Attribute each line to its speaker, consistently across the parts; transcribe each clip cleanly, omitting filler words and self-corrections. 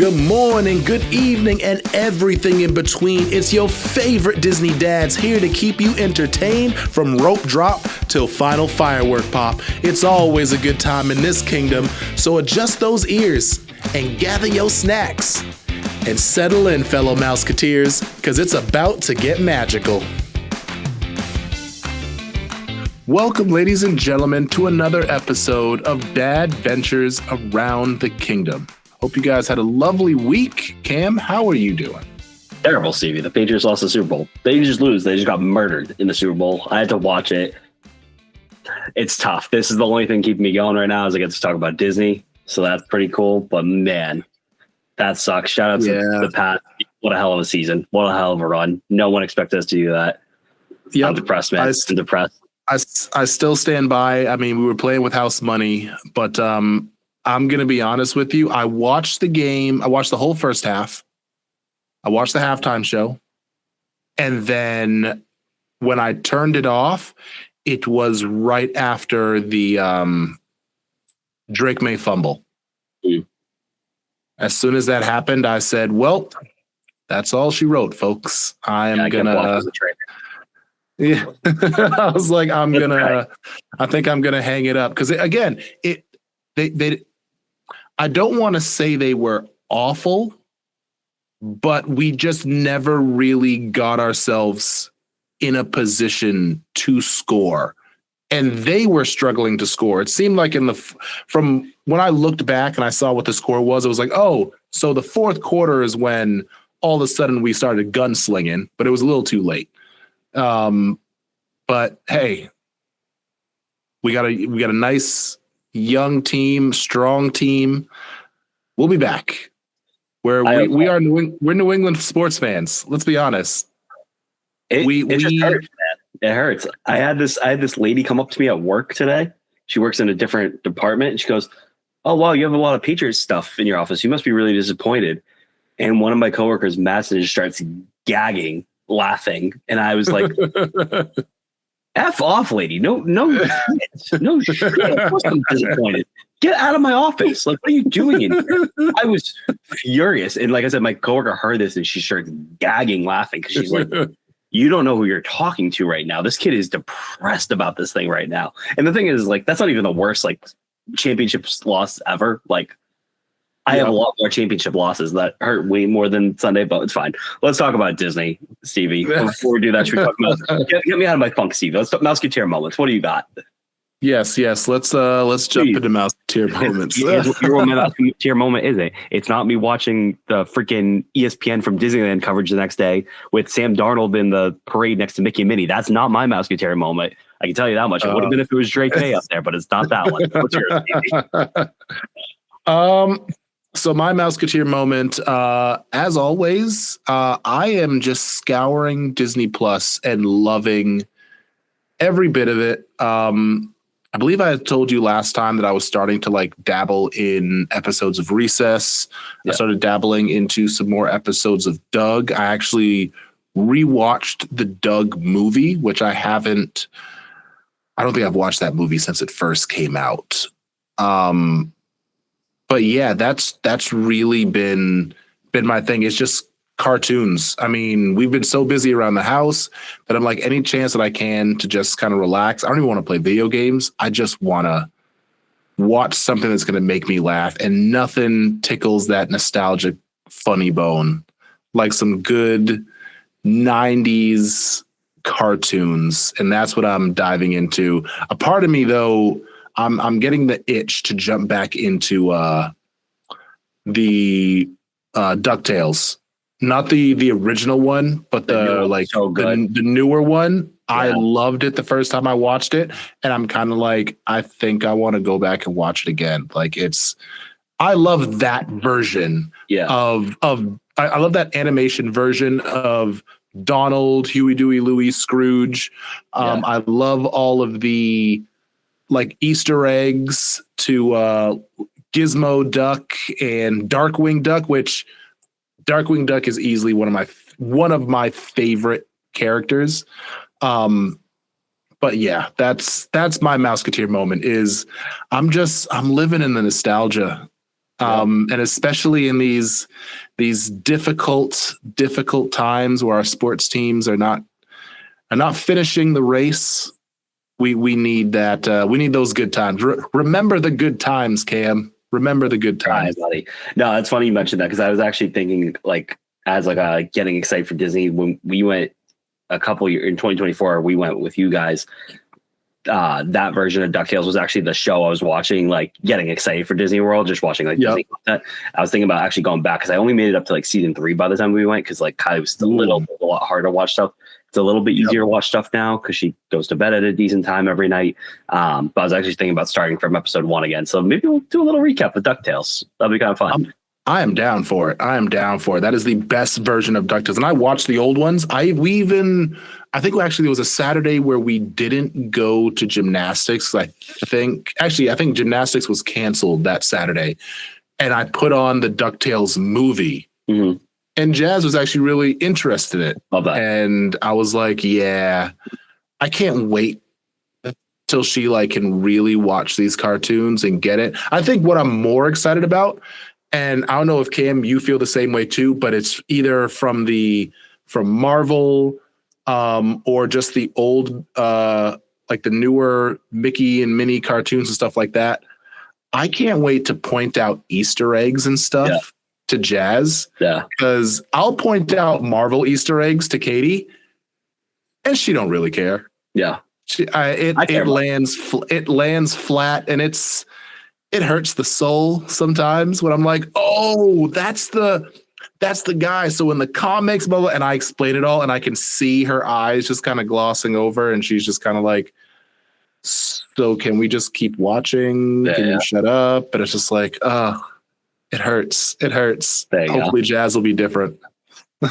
Speaker 1: Good morning, good evening, and everything in between. It's your favorite Disney dads here to keep you entertained from rope drop till final firework pop. It's always a good time in this kingdom, so adjust those ears and gather your snacks. And settle in, fellow Mouseketeers, because it's about to get magical. Welcome, ladies and gentlemen, to another episode of Dadventures Around the Kingdom. Hope you guys had a lovely week. Cam, how are you doing?
Speaker 2: Terrible, Stevie. The Patriots lost the Super Bowl. They didn't just lose. They just got murdered in the Super Bowl. I had to watch it. It's tough. This is the only thing keeping me going right now is I get to talk about Disney. So that's pretty cool. But, man, that sucks. Shout out to the Pat. What a hell of a season. What a hell of a run. No one expected us to do that. Yep. I'm depressed, man. I'm depressed.
Speaker 1: I still stand by. I mean, we were playing with house money, but I'm going to be honest with you. I watched the game. I watched the whole first half. I watched the halftime show. And then when I turned it off, it was right after the Drake May fumble. Mm. As soon as that happened, I said, well, that's all she wrote, folks. I was like, I think I'm going to hang it up. Because again, I don't want to say they were awful, but we just never really got ourselves in a position to score. And they were struggling to score. It seemed like from when I looked back and I saw what the score was, it was like, oh, so the fourth quarter is when all of a sudden we started gunslinging, but it was a little too late. But hey, we got a nice young team, strong team. We'll be back. We're New England sports fans. Let's be honest.
Speaker 2: It just hurts, man. It hurts. I had this lady come up to me at work today. She works in a different department. And she goes, "Oh wow, you have a lot of Patriots stuff in your office. You must be really disappointed." And one of my coworkers, Madison, just starts gagging, laughing, and I was like, F off, lady. No shit. Of course I'm disappointed. Get out of my office. Like, what are you doing in here? I was furious. And like I said, my coworker heard this and she started gagging, laughing because she's like, you don't know who you're talking to right now. This kid is depressed about this thing right now. And the thing is, like, that's not even the worst, like, championship loss ever. Like, I have a lot more championship losses that hurt way more than Sunday, but it's fine. Let's talk about Disney, Stevie. Before we do that, should we talk about get me out of my funk, Stevie? Let's talk Mouseketeer moments. What do you got?
Speaker 1: Yes. Let's jump into Mouseketeer moments.
Speaker 2: Here's what my Mouseketeer moment is. It's not me watching the freaking ESPN from Disneyland coverage the next day with Sam Darnold in the parade next to Mickey and Minnie. That's not my Mouseketeer moment. I can tell you that much. It would have been if it was Drake May up there, but it's not that one. What's yours, Stevie?
Speaker 1: So my Mouseketeer moment, as always, I am just scouring Disney Plus and loving every bit of it. I believe I had told you last time that I was starting to like dabble in episodes of Recess. Yeah. I started dabbling into some more episodes of Doug. I actually rewatched the Doug movie, which I don't think I've watched that movie since it first came out. But yeah, that's really been my thing. It's just cartoons. I mean, we've been so busy around the house that I'm like, any chance that I can to just kind of relax. I don't even want to play video games. I just want to watch something that's going to make me laugh, and nothing tickles that nostalgic funny bone like some good 90s cartoons. And that's what I'm diving into. A part of me, though, I'm getting the itch to jump back into the DuckTales, not the original one, but the newer one. Yeah. I loved it the first time I watched it, and I'm kind of like, I think I want to go back and watch it again. Like I love that version of I love that animation version of Donald, Huey, Dewey, Louie, Scrooge. I love all of the like Easter eggs to Gizmo Duck and Darkwing Duck, which Darkwing Duck is easily one of my favorite characters. But yeah, that's my Mouseketeer moment. Is I'm living in the nostalgia. And especially in these difficult times where our sports teams are not finishing the race. We need that. We need those good times. Remember the good times, Cam. Remember the good times,
Speaker 2: buddy. No, it's funny you mentioned that because I was actually thinking as getting excited for Disney when we went a couple years in 2024. We went with you guys. That version of DuckTales was actually the show I was watching, getting excited for Disney World, just watching Disney content. I was thinking about actually going back because I only made it up to season 3 by the time we went because Kylie was still a lot harder to watch stuff. It's a little bit easier to watch stuff now because she goes to bed at a decent time every night. But I was actually thinking about starting from episode 1 again. So maybe we'll do a little recap of DuckTales. That'll be kind of fun.
Speaker 1: I am down for it. That is the best version of DuckTales. And I watched the old ones. I think actually there was a Saturday where we didn't go to gymnastics. I think gymnastics was canceled that Saturday. And I put on the DuckTales movie. Mm-hmm. And Jazz was actually really interested in it.
Speaker 2: Love that.
Speaker 1: And I was like, yeah, I can't wait till she like can really watch these cartoons and get it. I think what I'm more excited about, and I don't know if Cam, you feel the same way too, but it's either from Marvel or just the old like the newer Mickey and Minnie cartoons and stuff like that. I can't wait to point out Easter eggs and stuff to Jazz.
Speaker 2: Yeah.
Speaker 1: Because I'll point out Marvel Easter eggs to Katie and she don't really care.
Speaker 2: Yeah.
Speaker 1: It lands flat, and it hurts the soul sometimes when I'm like, oh, that's the guy. So in the comics, blah, blah, and I explain it all, and I can see her eyes just kind of glossing over, and she's just kind of like, so can we just keep watching? Can you shut up? But it's just like, it hurts. It hurts. Hopefully Jazz will be different.
Speaker 2: All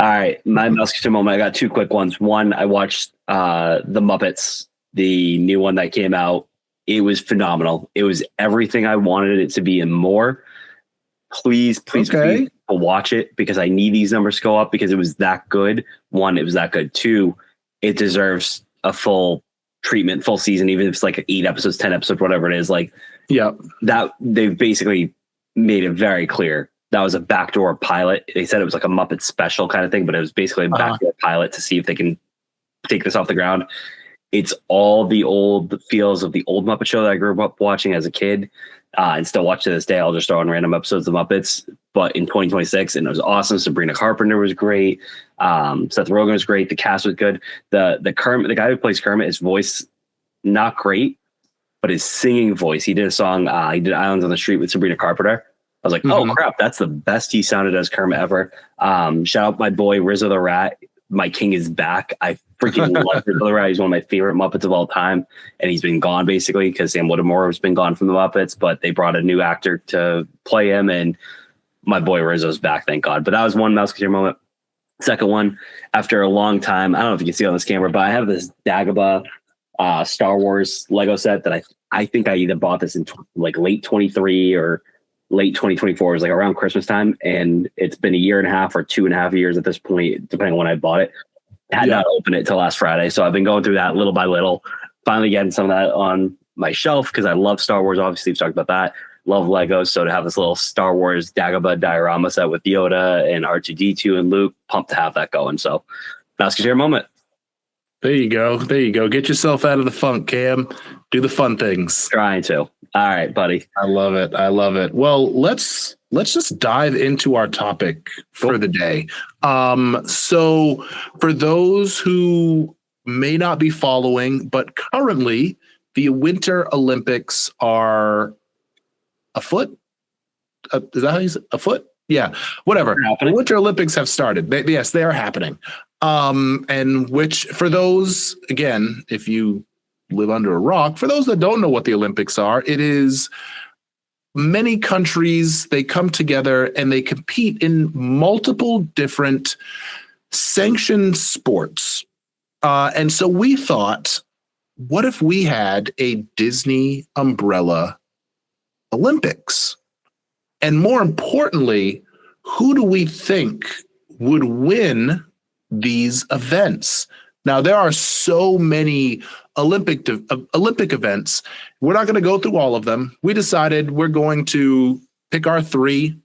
Speaker 2: right, my Musketeer moment. I got 2 quick ones. One, I watched The Muppets, the new one that came out. It was phenomenal. It was everything I wanted it to be and more. Please watch it because I need these numbers to go up because it was that good. 1, it was that good. 2, it deserves a full treatment, full season, even if it's like 8 episodes, 10 episodes, whatever it is. That they've basically made it very clear. That was a backdoor pilot. They said it was like a Muppet special kind of thing, but it was basically a backdoor pilot to see if they can take this off the ground. It's all the old feels of the old Muppet Show that I grew up watching as a kid and still watch to this day. I'll just throw on random episodes of Muppets, but in 2026, and it was awesome. Sabrina Carpenter was great. Seth Rogen was great. The cast was good. The Kermit, the guy who plays Kermit, his voice, not great, but his singing voice. He did a song, he did Islands on the Street with Sabrina Carpenter. I was like, oh crap, that's the best he sounded as Kermit ever. Shout out my boy Rizzo the Rat. My king is back. I freaking love Rizzo the Rat. He's one of my favorite Muppets of all time. And he's been gone basically because Sam Whittemore has been gone from the Muppets, but they brought a new actor to play him. And my boy Rizzo's back, thank God. But that was one Musketeer moment. Second one, after a long time, I don't know if you can see on this camera, but I have this Dagobah Star Wars Lego set that I think I either bought this in late 23 or late 2024. It was around Christmas time, and it's been a year and a half or 2.5 years at this point, depending on when I bought it. I had not opened it till last Friday, so I've been going through that little by little, finally getting some of that on my shelf because I love Star Wars. Obviously, we've talked about that. Love Legos, so to have this little Star Wars Dagobah diorama set with Yoda and R2-D2 and Luke, pumped to have that going. So, Musketeer moment.
Speaker 1: There you go. Get yourself out of the funk, Cam. Do the fun things.
Speaker 2: Trying to. All right, buddy.
Speaker 1: I love it. Well, let's just dive into our topic for the day. So for those who may not be following, but currently the Winter Olympics are afoot. Is that how you say afoot? Yeah, whatever. The Winter Olympics have started. Yes, they are happening. And which for those, again, if you live under a rock, for those that don't know what the Olympics are, it is many countries, they come together and they compete in multiple different sanctioned sports. And so we thought, what if we had a Disney umbrella Olympics? And more importantly, who do we think would win these events? Now, there are so many Olympic events. We're not going to go through all of them. We decided we're going to pick our three.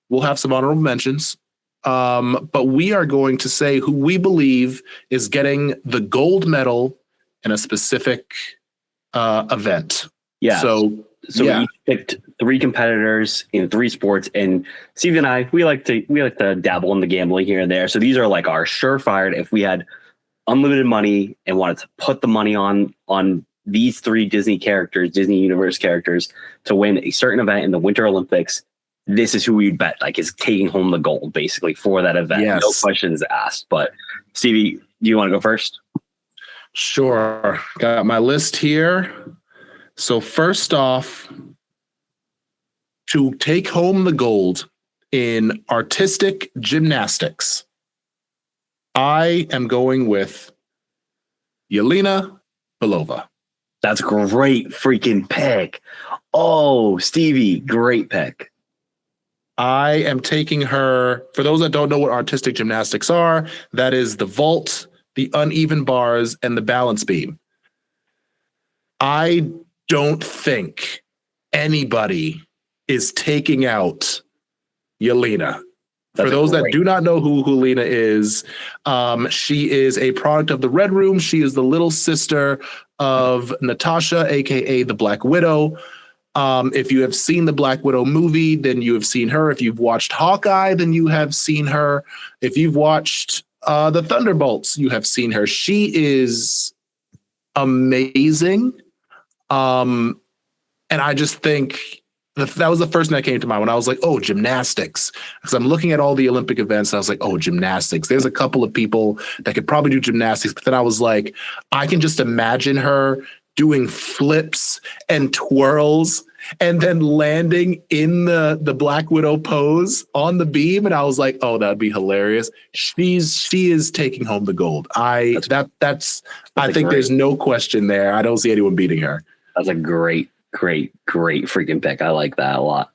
Speaker 1: We'll have some honorable mentions. But we are going to say who we believe is getting the gold medal in a specific event.
Speaker 2: Yeah.
Speaker 1: So
Speaker 2: we each picked three competitors in three sports, and Steve and I, we like to dabble in the gambling here and there. So these are like our surefire. If we had unlimited money and wanted to put the money on these three Disney Universe characters to win a certain event in the Winter Olympics, this is who we'd bet like is taking home the gold basically for that event. Yes. No questions asked. But Stevie, do you want to go first?
Speaker 1: Sure. Got my list here. So first off, to take home the gold in artistic gymnastics, I am going with Yelena Belova.
Speaker 2: That's a great freaking pick. Oh, Stevie, great pick.
Speaker 1: I am taking her, for those that don't know what artistic gymnastics are, that is the vault, the uneven bars, and the balance beam. I don't think anybody is taking out Yelena. For those that do not know who Yelena is, she is a product of the Red Room. She is the little sister of Natasha, aka the Black Widow. If you have seen the Black Widow movie, then you have seen her. If you've watched Hawkeye, then you have seen her. If you've watched the Thunderbolts, you have seen her. She is amazing. And I just think that was the first thing that came to mind when I was like, oh, gymnastics. Because I'm looking at all the Olympic events. And I was like, oh, gymnastics. There's a couple of people that could probably do gymnastics. But then I was like, I can just imagine her doing flips and twirls and then landing in the Black Widow pose on the beam. And I was like, oh, that'd be hilarious. She is taking home the gold. I think there's no question there. I don't see anyone beating her.
Speaker 2: That's a great freaking pick. I like that a lot.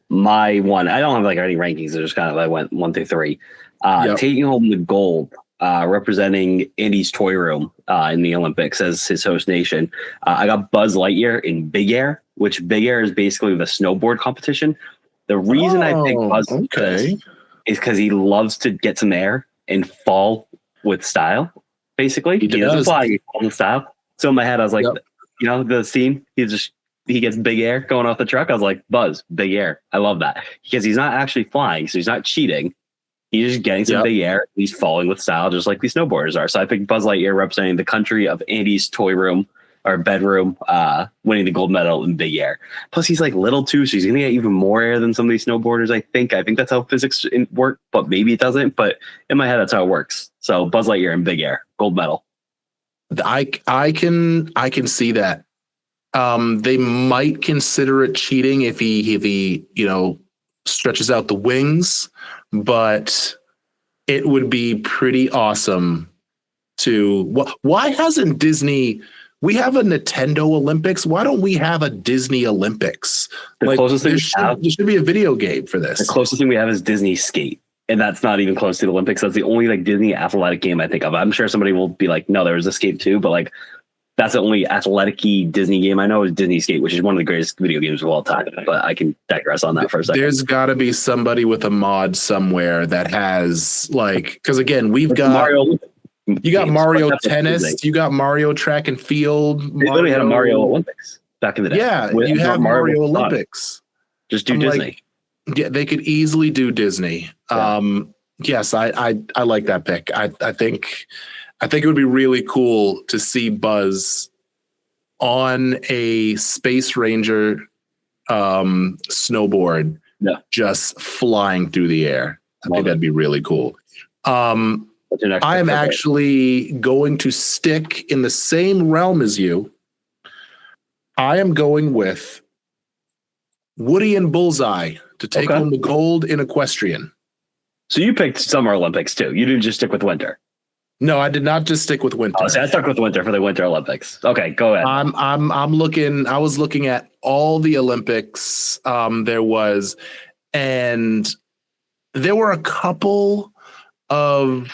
Speaker 2: My one, I don't have like any rankings. They're just kind of, I went 1 through 3. Taking home the gold, representing Andy's Toy Room in the Olympics as his host nation. I got Buzz Lightyear in Big Air, which Big Air is basically the snowboard competition. The reason I picked Buzz is because he loves to get some air and fall with style. Basically, he doesn't fly, he falls with style. So in my head, I was like, the scene, he gets big air going off the truck. I was like, Buzz, big air. I love that because he's not actually flying, so he's not cheating. He's just getting some big air. He's falling with style, just like these snowboarders are. So I picked Buzz Lightyear representing the country of Andy's Toy Room or bedroom, winning the gold medal in big air. Plus, he's like little too, so he's gonna get even more air than some of these snowboarders. I think that's how physics work, but maybe it doesn't. But in my head, that's how it works. So Buzz Lightyear in big air, gold medal.
Speaker 1: I can see that. They might consider it cheating if he stretches out the wings, but it would be pretty awesome to. Why hasn't Disney? We have a Nintendo Olympics. Why don't we have a Disney Olympics?
Speaker 2: The closest thing
Speaker 1: there should be a video game for this.
Speaker 2: The closest thing we have is Disney Skate. And that's not even close to the Olympics. That's the only like Disney athletic game I think of. I'm sure somebody will be like, no, there was a Skate too, but like that's the only athletic-y Disney game I know is Disney Skate, which is one of the greatest video games of all time. But I can digress on that for a second.
Speaker 1: There's got to be somebody with a mod somewhere that has like, because again, we've got Mario. You got Mario Tennis. You got Mario Track and Field.
Speaker 2: They literally had a Mario Olympics back in the day.
Speaker 1: Yeah, you have Mario Olympics.
Speaker 2: Just do Disney.
Speaker 1: Yeah, they could easily do Disney. Yeah. Yes, I like that pick. I think it would be really cool to see Buzz on a Space Ranger snowboard, just flying through the air. I think that'd be really cool. I am actually going to stick in the same realm as you. I am going with Woody and Bullseye to take home the gold in equestrian.
Speaker 2: So you picked Summer Olympics too. You didn't just stick with winter.
Speaker 1: No, I did not just stick with winter.
Speaker 2: Oh, so I stuck with winter for the Winter Olympics. Okay, go ahead.
Speaker 1: I'm looking. I was looking at all the Olympics there was, and there were a couple that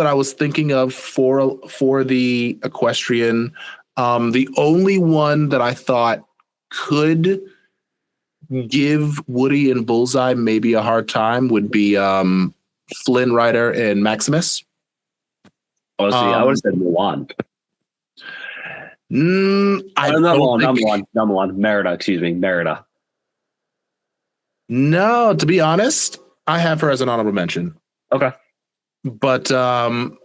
Speaker 1: I was thinking of for the equestrian. The only one that I thought could give Woody and Bullseye maybe a hard time would be Flynn Rider and Maximus.
Speaker 2: Oh, see, I would have said Mulan. Number one. Merida, excuse me. Merida.
Speaker 1: No, to be honest, I have her as an honorable mention.
Speaker 2: Okay.
Speaker 1: But I'm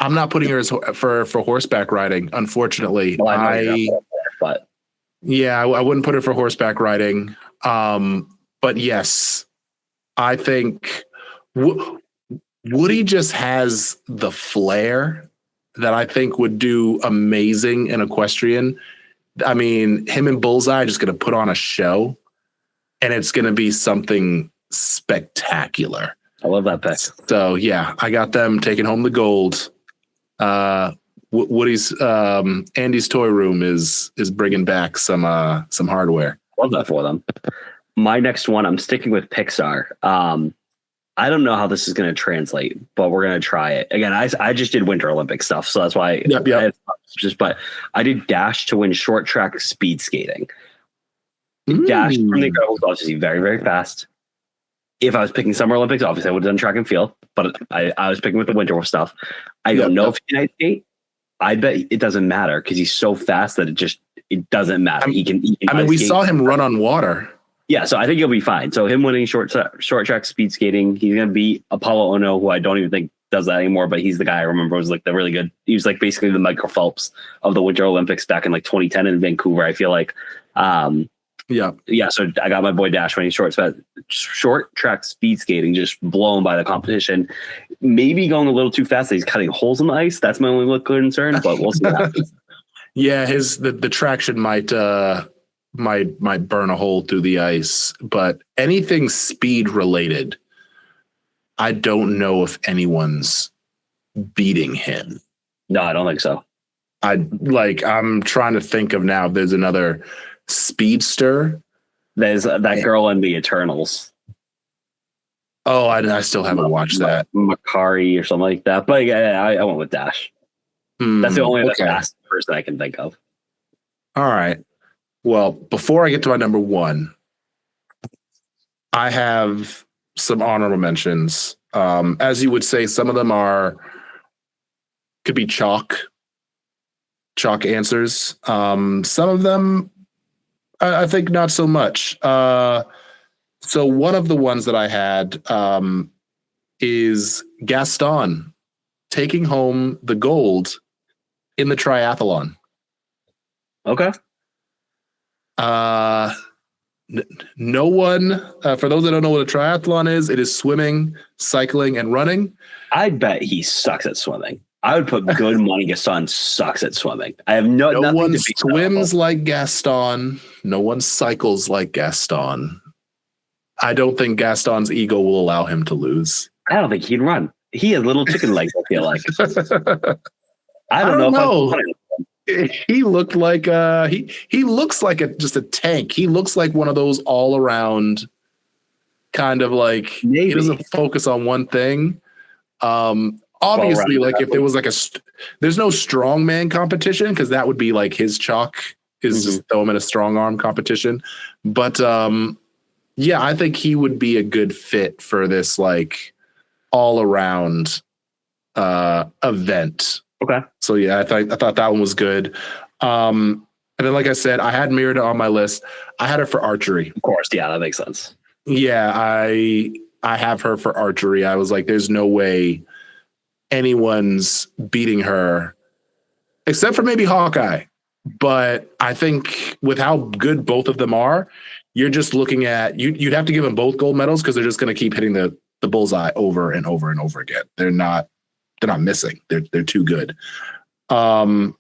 Speaker 1: not putting her as for horseback riding, unfortunately.
Speaker 2: Well, I
Speaker 1: wouldn't put her for horseback riding. But yes, I think Woody just has the flair that I think would do amazing in equestrian. I mean, him and Bullseye are just going to put on a show, and it's going to be something spectacular.
Speaker 2: I love that pick.
Speaker 1: So yeah, I got them taking home the gold. Woody's Andy's Toy Room is bringing back some hardware.
Speaker 2: Love that for them. My next one, I'm sticking with Pixar. I don't know how this is going to translate, but we're going to try it. Again, I just did Winter Olympic stuff, so that's why.
Speaker 1: Yep.
Speaker 2: But I did Dash to win short track speed skating. Dash from The Incredibles, obviously very, very fast. If I was picking Summer Olympics, obviously I would have done track and field, but I was picking with the winter stuff. I don't know if he can ice skate. I bet it doesn't matter because he's so fast that it doesn't matter. He can
Speaker 1: we saw him run on water.
Speaker 2: Yeah, so I think he'll be fine. So him winning short track speed skating, he's going to beat Apollo Ono, who I don't even think does that anymore, but he's the guy I remember was like the really good. He was like basically the Michael Phelps of the Winter Olympics back in like 2010 in Vancouver, I feel like. Yeah. So I got my boy Dash winning short track speed skating, just blown by the competition. Maybe going a little too fast. He's cutting holes in the ice. That's my only concern, but we'll see what happens.
Speaker 1: Yeah, the traction might burn a hole through the ice, but anything speed related, I don't know if anyone's beating him.
Speaker 2: No, I don't think so.
Speaker 1: I'm trying to think of now if there's another speedster.
Speaker 2: There's that girl in the Eternals.
Speaker 1: Oh, I still haven't watched that.
Speaker 2: Makari or something like that. But yeah, I went with Dash. That's the only fast person I can think of.
Speaker 1: All right. Well, before I get to my number one, I have some honorable mentions. As you would say, some of them could be chalk answers. Some of them, I think not so much. So one of the ones that I had is Gaston taking home the gold in the triathlon.
Speaker 2: Okay.
Speaker 1: No one, for those that don't know what a triathlon is, it is swimming, cycling, and running.
Speaker 2: I bet he sucks at swimming. I would put good money Gaston sucks at swimming. I have
Speaker 1: no one swims like Gaston. No one cycles like Gaston. I don't think Gaston's ego will allow him to lose.
Speaker 2: I don't think he'd run. He has little chicken legs, I feel like. I don't know.
Speaker 1: He looked like he looks like just a tank. He looks like one of those all around kind of like Maybe. He doesn't focus on one thing. Obviously, like if there was like there's no strongman competition because that would be like his chalk is just throw him in a strong arm competition. But yeah, I think he would be a good fit for this like all around event.
Speaker 2: Okay.
Speaker 1: So yeah, I thought that one was good. And then, like I said, I had Merida on my list. I had her for archery.
Speaker 2: Of course, yeah, that makes sense.
Speaker 1: Yeah, I have her for archery. I was like, there's no way anyone's beating her, except for maybe Hawkeye. But I think with how good both of them are, you're just looking at you'd have to give them both gold medals because they're just going to keep hitting the bullseye over and over and over again. They're not missing. They're too good. And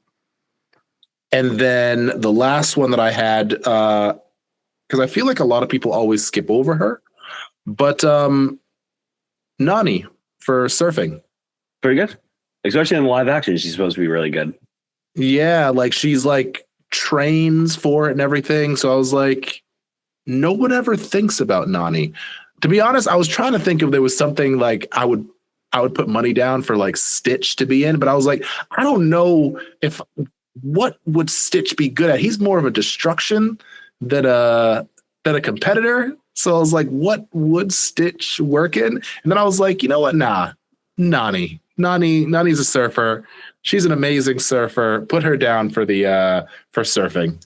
Speaker 1: then the last one that I had, because I feel like a lot of people always skip over her, but Nani for surfing.
Speaker 2: Pretty good. Especially in live action, she's supposed to be really good.
Speaker 1: Yeah, like she's like trains for it and everything. So I was like, no one ever thinks about Nani. To be honest, I was trying to think if there was something like I would put money down for like Stitch to be in, but I was like, I don't know what would Stitch be good at. He's more of a destruction than a competitor. So I was like, what would Stitch work in? And then I was like, you know what? Nah, Nani's a surfer. She's an amazing surfer. Put her down for surfing.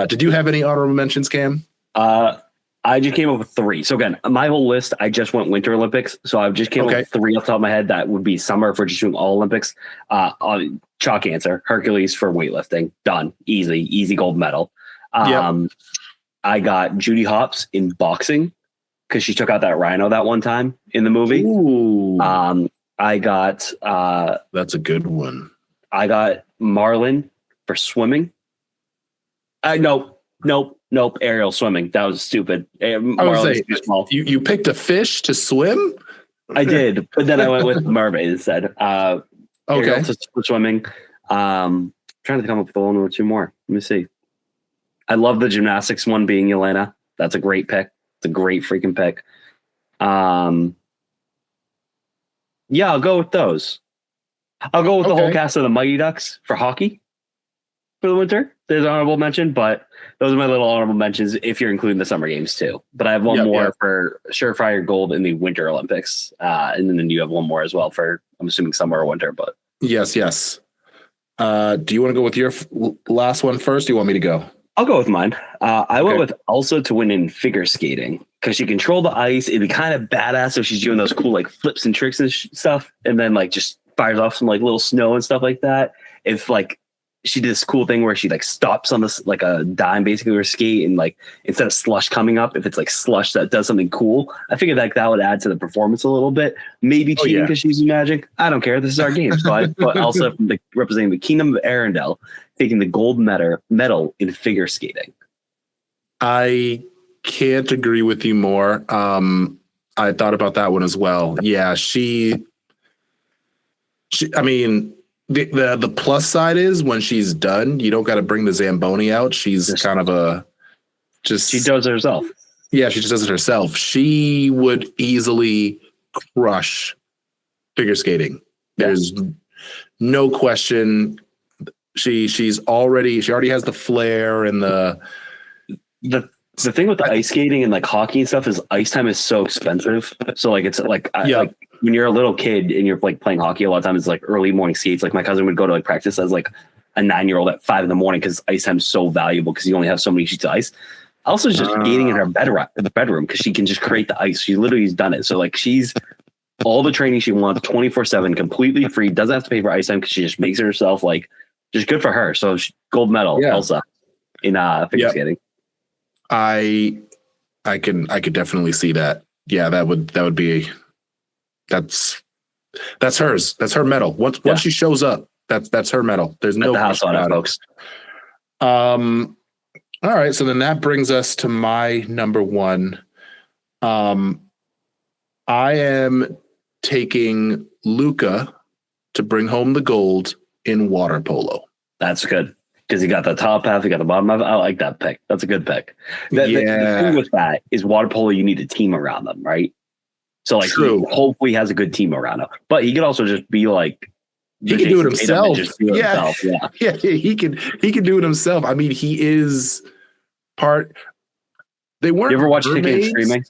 Speaker 1: Did you have any honorable mentions, Cam?
Speaker 2: I just came up with 3. So again, my whole list, I just went Winter Olympics. So I just came up with 3 off the top of my head. That would be summer for just doing all Olympics. Chalk answer, Hercules for weightlifting. Done. Easy gold medal. I got Judy Hopps in boxing because she took out that rhino that one time in the movie.
Speaker 1: Ooh.
Speaker 2: I got...
Speaker 1: That's a good one.
Speaker 2: I got Marlon for swimming. Nope. Aerial swimming. That was stupid.
Speaker 1: You picked a fish to swim?
Speaker 2: I did, but then I went with mermaid instead.
Speaker 1: Okay.
Speaker 2: For swimming. Trying to come up with 1 or 2 more. Let me see. I love the gymnastics one being Yelena. That's a great pick. It's a great freaking pick. Yeah, I'll go with those. I'll go with the whole cast of the Mighty Ducks for hockey for the winter. There's an honorable mention, but those are my little honorable mentions if you're including the summer games too. But I have one more for surefire gold in the Winter Olympics. And then you have one more as well for, I'm assuming summer or winter, but.
Speaker 1: Yes. Do you want to go with your last one first? Or do you want me to go?
Speaker 2: I'll go with mine. I went with Elsa to win in figure skating because she controlled the ice. It'd be kind of badass if she's doing those cool like flips and tricks and stuff, and then like just fires off some like little snow and stuff like that. If like she did this cool thing where she like stops on this like a dime basically with her skate, and like instead of slush coming up, if it's like slush that does something cool, I figured like that would add to the performance a little bit. Maybe cheating because she's magic. I don't care. This is our game. So I put Elsa representing the Kingdom of Arendelle, taking the gold medal in figure skating.
Speaker 1: I can't agree with you more. I thought about that one as well. Yeah, she I mean, the plus side is when she's done, you don't got to bring the Zamboni out. She's kind of she
Speaker 2: does it herself.
Speaker 1: Yeah, she just does it herself. She would easily crush figure skating. There's no question. She already has the flair and the
Speaker 2: thing with the ice skating and like hockey and stuff is ice time is so expensive. So like it's like like when you're a little kid and you're like playing hockey, a lot of times it's like early morning skates. Like my cousin would go to like practice as like a 9-year-old at 5 a.m. because ice time is so valuable because you only have so many sheets of ice. Also, just skating in her bedroom because she can just create the ice. She literally has done it. So like she's all the training she wants 24/7, completely free. Doesn't have to pay for ice time because she just makes it herself. Like just good for her. So gold medal, Elsa in figure skating.
Speaker 1: I could definitely see that. Yeah, that would be that's hers. That's her medal. Once she shows up, that's her medal. There's no question about it, folks. All right, so then that brings us to my number 1. I am taking Luca to bring home the gold in water polo.
Speaker 2: That's good. Because he got the top half, he got the bottom half. I like that pick. That's a good pick. The thing with that is water polo, you need a team around them, right? So like he hopefully has a good team around him. But he could also just be like
Speaker 1: he can do it himself. Yeah, he can do it himself. I mean, he is part. They weren't.
Speaker 2: You ever watch Kicking and Screaming?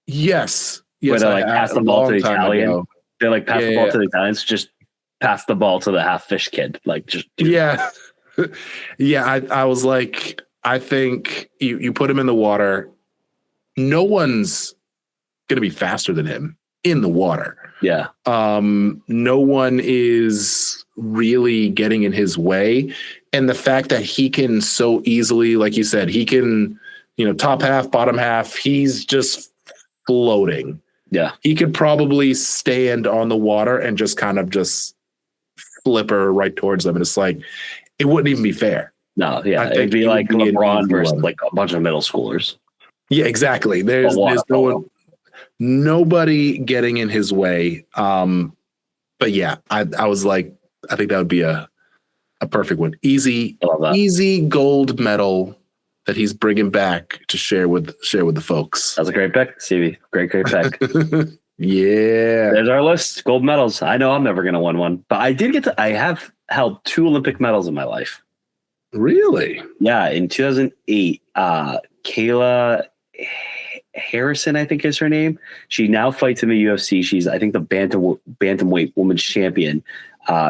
Speaker 1: Yes.
Speaker 2: Where they like pass the ball to the Italian. They like pass the ball to the Italians. Just pass the ball to the half fish kid. Like just
Speaker 1: yeah. I was like, I think you put him in the water. No one's gonna be faster than him in the water.
Speaker 2: Yeah.
Speaker 1: No one is really getting in his way. And the fact that he can so easily, like you said, he can, top half, bottom half, he's just floating.
Speaker 2: Yeah.
Speaker 1: He could probably stand on the water and just kind of just flip her right towards them. And it's like, it wouldn't even be fair.
Speaker 2: No, yeah. It'd be like LeBron versus like a bunch of middle schoolers.
Speaker 1: Yeah, exactly. There's nobody getting in his way. But yeah, I was like, I think that would be a perfect one. Easy gold medal that he's bringing back to share with the folks.
Speaker 2: That's a great pick, Stevie. Great pick.
Speaker 1: Yeah.
Speaker 2: There's our list. Gold medals. I know I'm never going to win one, but I have held 2 Olympic medals in my life.
Speaker 1: Really?
Speaker 2: Yeah, in 2008, Kayla Harrison, I think is her name. She now fights in the UFC. She's, I think, the bantamweight women's champion.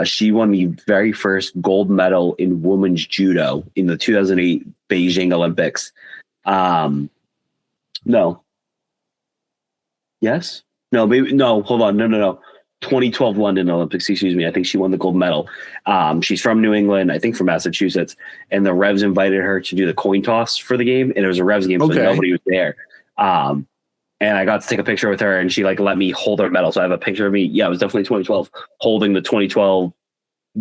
Speaker 2: She won the very first gold medal in women's judo in the 2008 Beijing Olympics. No. Yes? No, maybe no. Hold on. No. 2012 London Olympics. Excuse me. I think she won the gold medal. She's from New England, I think from Massachusetts, and the Revs invited her to do the coin toss for the game, and it was a Revs game, so nobody was there. And I got to take a picture with her, and she like let me hold her medal. So I have a picture of me. Yeah, it was definitely 2012 holding the 2012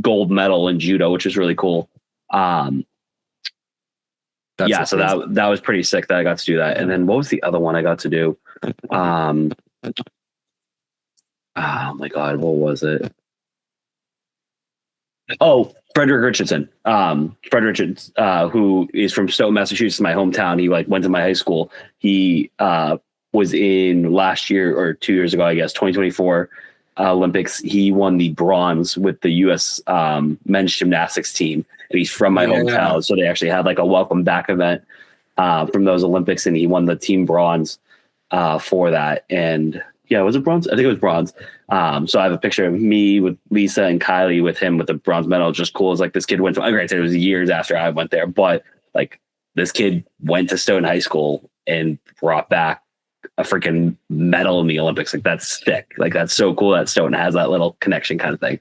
Speaker 2: gold medal in judo, which is really cool. So that was pretty sick that I got to do that. And then what was the other one I got to do? Oh my God, what was it? Oh, Frederick Richardson. Fred Richards, who is from Stoughton, Massachusetts, my hometown. He like went to my high school. He was in last year or 2 years ago, I guess, 2024 Olympics. He won the bronze with the U.S. Men's gymnastics team, and he's from my hometown. So they actually had like a welcome back event from those Olympics, and he won the team bronze for that. And yeah, was it bronze? I think it was bronze. So I have a picture of me with Lisa and Kylie with him with the bronze medal. Just cool. It's like this kid went to, granted, it was years after I went there, but like this kid went to Stoughton High School and brought back a freaking medal in the Olympics. Like that's sick. Like that's so cool that Stoughton has that little connection kind of thing.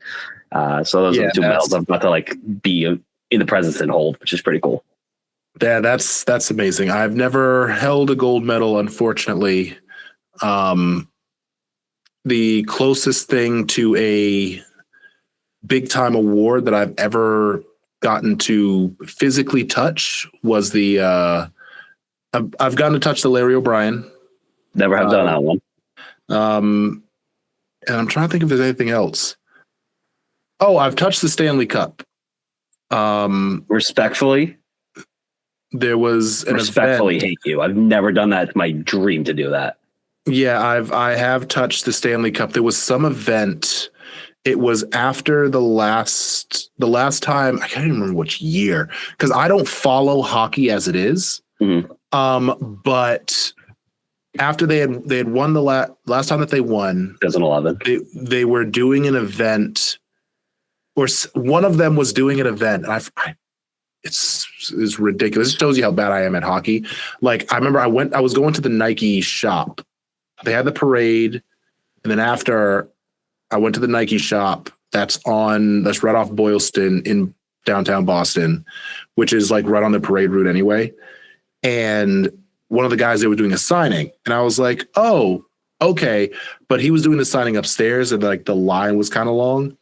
Speaker 2: So those are the two medals I'm about to like be in the presence and hold, which is pretty cool.
Speaker 1: Yeah, that's amazing. I've never held a gold medal, unfortunately. The closest thing to a big time award that I've ever gotten to physically touch was the I've gotten to touch the Larry O'Brien.
Speaker 2: Never have done that one.
Speaker 1: And I'm trying to think if there's anything else. Oh, I've touched the Stanley Cup.
Speaker 2: Respectfully,
Speaker 1: there was an
Speaker 2: respectfully
Speaker 1: event.
Speaker 2: Hate you. I've never done that. It's my dream to do that.
Speaker 1: Yeah, I have touched the Stanley Cup. There was some event. It was after the last time. I can't even remember which year because I don't follow hockey as it is. Mm-hmm. But after they had won the last time that they won,
Speaker 2: 2011,
Speaker 1: they were doing an event, or one of them was doing an event, and it's ridiculous. It shows you how bad I am at hockey. Like I remember I was going to the Nike shop. They had the parade, and then after I went to the Nike shop that's right off Boylston in downtown Boston, which is like right on the parade route anyway. And one of the guys, they were doing a signing, and I was like, oh, okay. But he was doing the signing upstairs, and like the line was kind of long,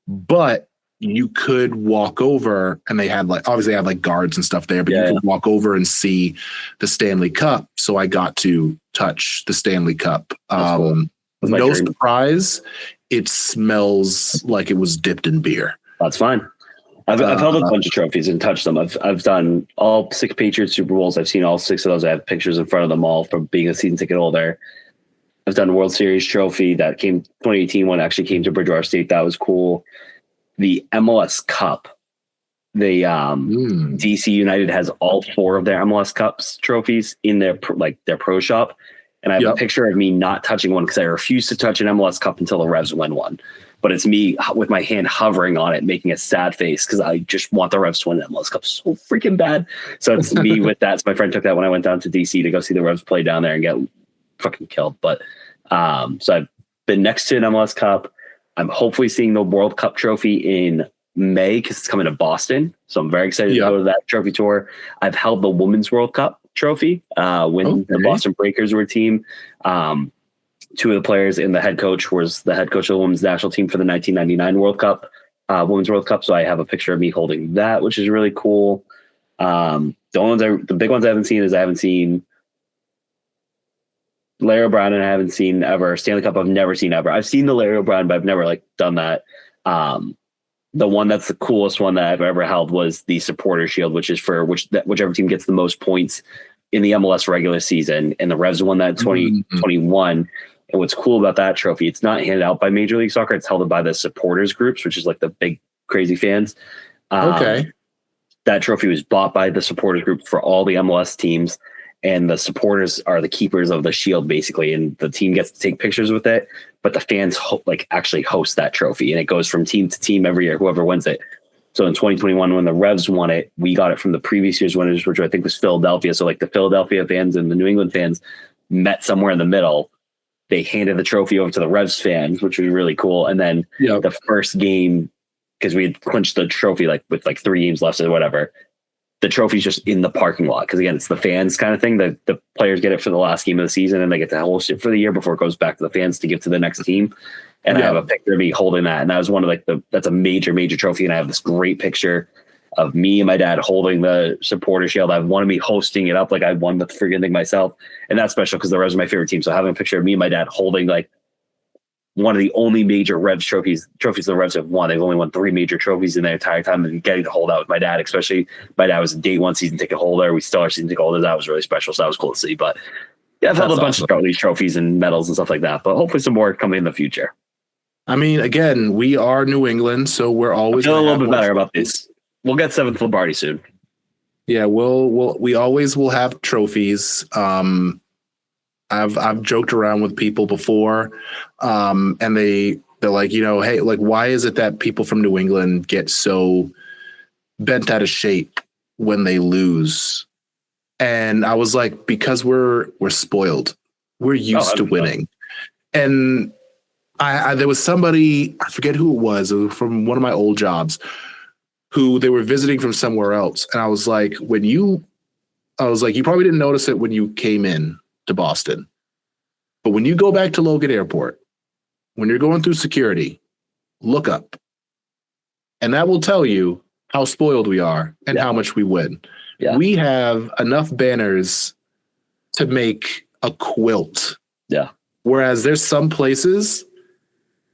Speaker 1: but you could walk over, and they had like, obviously they had like guards and stuff there, but you could walk over and see the Stanley Cup. So I got to touch the Stanley Cup.
Speaker 2: Cool.
Speaker 1: No surprise. It smells like it was dipped in beer.
Speaker 2: That's fine. I've held a bunch of trophies and touched them. I've done all 6 Patriots Super Bowls. I've seen all 6 of those. I have pictures in front of them all from being a season ticket holder. I've done a World Series trophy that came 2018 one actually came to Bridgewater State. That was cool. The MLS Cup. The DC United has all 4 of their MLS Cups trophies in their pro shop. And I have a picture of me not touching one because I refuse to touch an MLS Cup until the Revs win one. But it's me with my hand hovering on it, making a sad face because I just want the Revs to win an MLS Cup so freaking bad. So it's me with that. So my friend took that when I went down to DC to go see the Revs play down there and get fucking killed. But so I've been next to an MLS Cup. I'm hopefully seeing the World Cup trophy in May because it's coming to Boston. So I'm very excited to go to that trophy tour. I've held the Women's World Cup trophy when the Boston Breakers were a team. 2 of the players and the head coach was the head coach of the women's national team for the 1999 World Cup, Women's World Cup. So I have a picture of me holding that, which is really cool. The big ones I haven't seen Larry O'Brien, and I haven't seen ever. Stanley Cup I've never seen ever. I've seen the Larry O'Brien, but I've never like done that. The one that's the coolest one that I've ever held was the Supporter Shield, which is for whichever team gets the most points in the MLS regular season. And the Revs won that 2021. And what's cool about that trophy, it's not handed out by Major League Soccer. It's held by the supporters groups, which is like the big crazy fans. that trophy was bought by the supporters group for all the MLS teams, and the supporters are the keepers of the shield, basically, and the team gets to take pictures with it, but the fans actually host that trophy, and it goes from team to team every year, whoever wins it. So in 2021, when the Revs won it, we got it from the previous year's winners, which I think was Philadelphia. So like the Philadelphia fans and the New England fans met somewhere in the middle. They handed the trophy over to the Revs fans, which was really cool. And then the first game, because we had clinched the trophy with 3 games left or whatever, the trophy's just in the parking lot. Because again, it's the fans kind of thing. The players get it for the last game of the season, and they get to host it for the year before it goes back to the fans to give to the next team. And I have a picture of me holding that. And that was one of that's a major, major trophy. And I have this great picture of me and my dad holding the supporter shield. I wanted me hosting it up. Like I won the freaking thing myself. And that's special because the Revs are my favorite team. So having a picture of me and my dad holding one of the only major Revs trophies the Revs have won. They've only won 3 major trophies in their entire time, and getting to hold out with my dad, especially my dad was a day 1 season ticket holder. We still are season ticket holders. That was really special. So that was cool to see. But yeah, I've held a bunch of these trophies and medals and stuff like that, but hopefully some more coming in the future.
Speaker 1: I mean, again, we are New England, so we're always
Speaker 2: a little bit better about this. We'll get 7th Lombardi soon.
Speaker 1: Yeah, we always will have trophies. I've joked around with people before, and they're like, hey, like, why is it that people from New England get so bent out of shape when they lose? And I was like, because we're spoiled. We're used to winning. And there was somebody, I forget who it was from one of my old jobs, who they were visiting from somewhere else. And I was like, you probably didn't notice it when you came in to Boston, but when you go back to Logan Airport, when you're going through security, look up. And that will tell you how spoiled we are and how much we win. Yeah. We have enough banners to make a quilt.
Speaker 2: Yeah.
Speaker 1: Whereas there's some places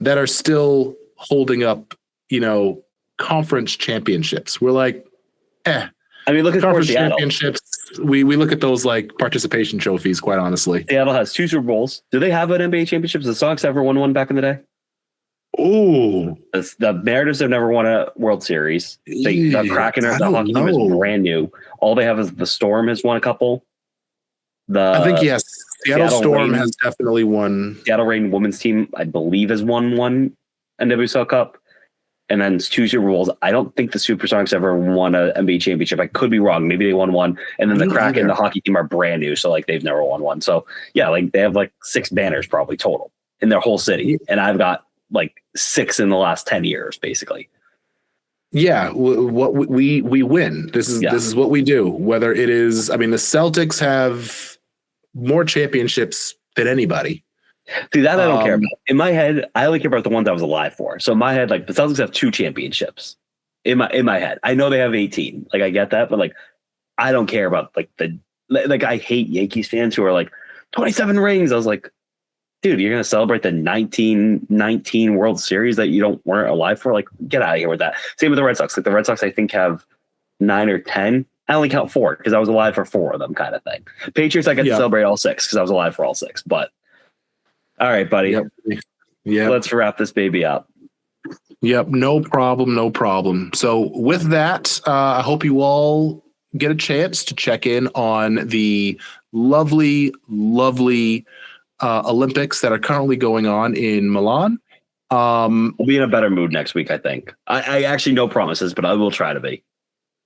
Speaker 1: that are still holding up, conference championships. We're like, I
Speaker 2: mean, look at
Speaker 1: conference championships. We look at those like participation trophies, quite honestly.
Speaker 2: Seattle has 2 Super Bowls. Do they have an NBA championship? The Sox ever won one back in the day?
Speaker 1: Ooh.
Speaker 2: The Mariners have never won a World Series. The Kraken or the hockey team is brand new. All they have is the Storm has won a couple.
Speaker 1: I think, yes. Seattle Storm has definitely won.
Speaker 2: Seattle Reign women's team, I believe, has won one NWSL Cup. And then 2 Super Bowls. I don't think the Supersonics ever won an NBA championship. I could be wrong. Maybe they won one. And then the Kraken and the hockey team are brand new. So they've never won one. So yeah, they have 6 banners probably total in their whole city. And I've got 6 in the last 10 years, basically.
Speaker 1: Yeah. What we win. This is what we do. Whether it is, the Celtics have more championships than anybody.
Speaker 2: See, that I don't care about. In my head, I only care about the ones I was alive for. So in my head, the Celtics have 2 championships. In my head, I know they have 18. I get that, but I don't care about I hate Yankees fans who are 27 rings. I was like, dude, you're gonna celebrate the 1919 World Series that you weren't alive for? Get out of here with that. Same with the Red Sox. The Red Sox, I think, have 9 or 10. I only count 4 because I was alive for 4 of them, kind of thing. Patriots, I get to celebrate all 6 because I was alive for all 6. But all right, buddy.
Speaker 1: Yep.
Speaker 2: Let's wrap this baby up.
Speaker 1: Yep. No problem. So with that, I hope you all get a chance to check in on the lovely Olympics that are currently going on in Milan.
Speaker 2: We'll be in a better mood next week, I think. I actually no promises, but I will try to be.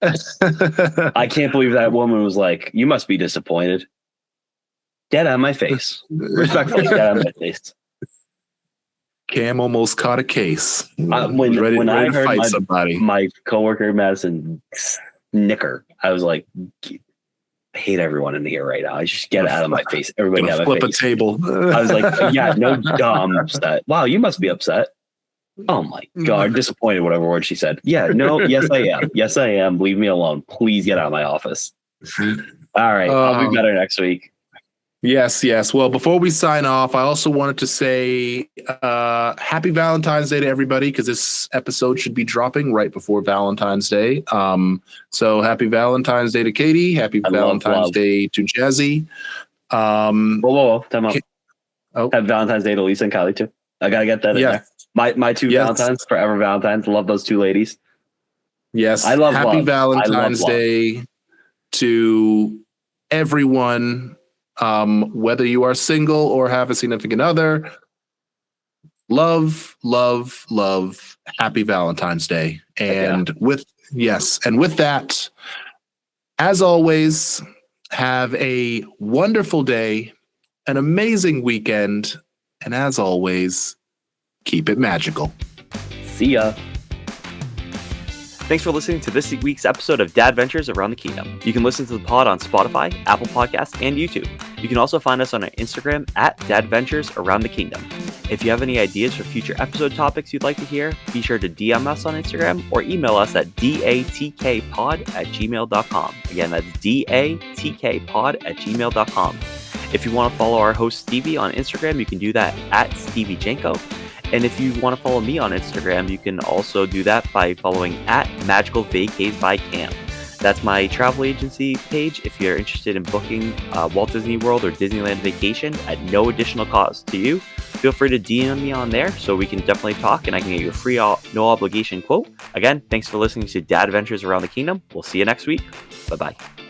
Speaker 2: I can't believe that woman was like, "You must be disappointed." Get out of my face. Respectfully, get out of my face.
Speaker 1: Cam almost caught a case.
Speaker 2: When I heard my coworker Madison snicker, I was like, I hate everyone in here right now. I just get out of my face. Everybody out of my face.
Speaker 1: Flip a table.
Speaker 2: I was like, yeah, no dumb upset. Wow, you must be upset. Oh my God, disappointed, whatever word she said. Yeah, no, yes, I am. Yes, I am. Leave me alone. Please get out of my office. All right, I'll be better next week.
Speaker 1: Yes. Well, before we sign off, I also wanted to say happy Valentine's Day to everybody, because this episode should be dropping right before Valentine's Day. So happy Valentine's Day to Katie. Happy Valentine's Day to Jazzy.
Speaker 2: Whoa. Time out. Happy Valentine's Day to Lisa and Kylie, too. I got to get that in there. My 2 Valentines, forever Valentines. Love those 2 ladies.
Speaker 1: Yes.
Speaker 2: I love
Speaker 1: Happy
Speaker 2: love.
Speaker 1: Valentine's Day to everyone, whether you are single or have a significant other. Love, love, love. Happy Valentine's Day. And with that, as always, have a wonderful day, an amazing weekend, and as always, keep it magical.
Speaker 2: See ya.
Speaker 3: Thanks for listening to this week's episode of Dadventures Around the Kingdom. You can listen to the pod on Spotify, Apple Podcasts, and YouTube. You can also find us on our Instagram at Dadventures Around the Kingdom. If you have any ideas for future episode topics you'd like to hear, be sure to DM us on Instagram or email us at datkpod@gmail.com. Again, that's datkpod@gmail.com. If you want to follow our host Stevie on Instagram, you can do that at StevieJanko. And if you want to follow me on Instagram, you can also do that by following at Magical Vacays by Cam. That's my travel agency page if you're interested in booking Walt Disney World or Disneyland vacation at no additional cost to you. Feel free to DM me on there so we can definitely talk and I can get you a free, no obligation quote. Again, thanks for listening to Dadventures Around the Kingdom. We'll see you next week. Bye-bye.